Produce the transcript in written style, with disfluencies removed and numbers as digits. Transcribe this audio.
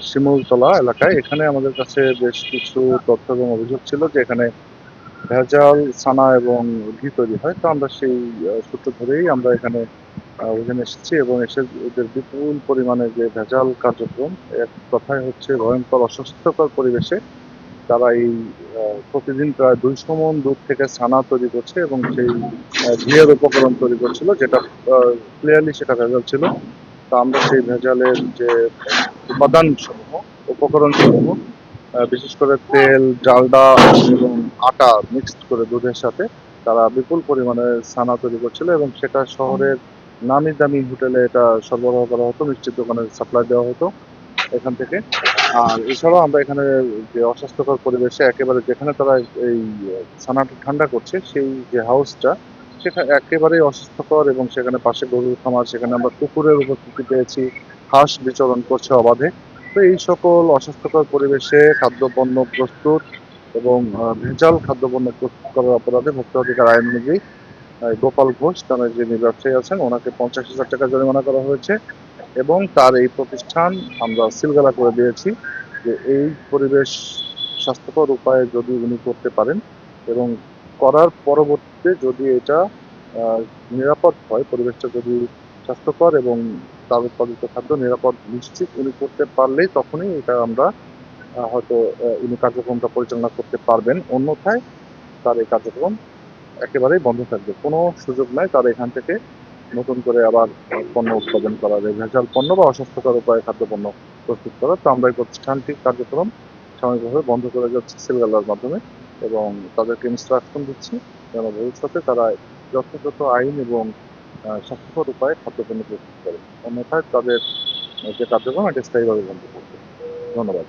শিমুলতলা এলাকায়। এখানে আমাদের কাছে বেশ কিছু তথ্য এবং অভিযোগ ছিল যে এখানে ভেজাল ছানা এবং ঘি তৈরি হয়। তো আমরা সেই সূত্র ধরেই আমরা এখানে অভিযানে এসেছি এবং এসে এদের বিপুল পরিমাণে যে ভেজাল কার্যক্রম, এক কথায় হচ্ছে ভয়ঙ্কর অস্বাস্থ্যকর পরিবেশে তারা এই প্রতিদিন প্রায় 200 মণ দুধ থেকে ছানা তৈরি করছে এবং সেই ঘিয়ের উপকরণ তৈরি করছিল, যেটা ক্লিয়ারলি সেটা ভেজাল ছিল। তো আমরা সেই ভেজালের যে উপাদানসমূহ, উপকরণসমূহ, বিশেষ করে তেল, ডালডা এবং আটা মিক্সড করে দুধের সাথে তারা বিপুল পরিমাণে ছানা তৈরি করছিল এবং সেটা শহরের নামি দামি হোটেলে এটা সরবরাহ করা হতো, মিষ্টির দোকানে সাপ্লাই দেওয়া হতো এখান থেকে। আর এছাড়াও আমরা এখানে যে অস্বাস্থ্যকর পরিবেশে একেবারে যেখানে তারা এই ছানাটা ঠান্ডা করছে সেই যে হাউসটা, সেটা একেবারেই অস্বাস্থ্যকর এবং সেখানে পাশে গরুর খামার, সেখানে আমরা কুকুরের উপস্থিতি পেয়েছি, হাঁস বিচরণ করছে অবাধে। তো এই সকল অস্বাস্থ্যকর পরিবেশে খাদ্যপণ্য প্রস্তুত এবং ভেজাল খাদ্যপণ্য প্রস্তুত করার অপরাধে ভোক্তা অধিকার আইন অনুযায়ী গোপাল ঘোষ নামে যিনি ব্যবসায়ী আছেন ওনাকে 50,000 টাকা জরিমানা করা হয়েছে এবং তার এই প্রতিষ্ঠান আমরা সিলগালা করে দিয়েছি যে এই পরিবেশ স্বাস্থ্যকর উপায়ে যদি উনি করতে পারেন এবং করার পরবর্তীতে যদি এটা আহ, নিরাপদ হয়, পরিবেশটা যদি স্বাস্থ্যকর এবং তার উৎপাদিত খাদ্য নিরাপদ নিশ্চিত উনি করতে পারলেই তখনই এটা আমরা হয়তো উনি কার্যক্রমটা পরিচালনা করতে পারবেন। অন্যথায় তার এই কার্যক্রম একেবারেই বন্ধ থাকবে, কোনো সুযোগ নাই তার এখান থেকে নতুন করে আবার পণ্য উৎপাদন করা যায়, ভেজাল পণ্য বা অস্বাস্থ্যকর উপায়ে খাদ্যপণ্য প্রস্তুত করা। তো আমরা এই প্রতিষ্ঠানটির কার্যক্রম সাময়িকভাবে বন্ধ করে যাচ্ছি সিলগালার মাধ্যমে এবং তাদেরকে ইনস্ট্রাকশন দিচ্ছি যেন ভবিষ্যতে তারা যথাযথ আইন এবং স্বাস্থ্যকর উপায়ে খাদ্যপণ্য প্রস্তুত করে, অন্যথায় তাদের যে কার্যক্রম এটা স্থায়ীভাবে বন্ধ করবে। ধন্যবাদ।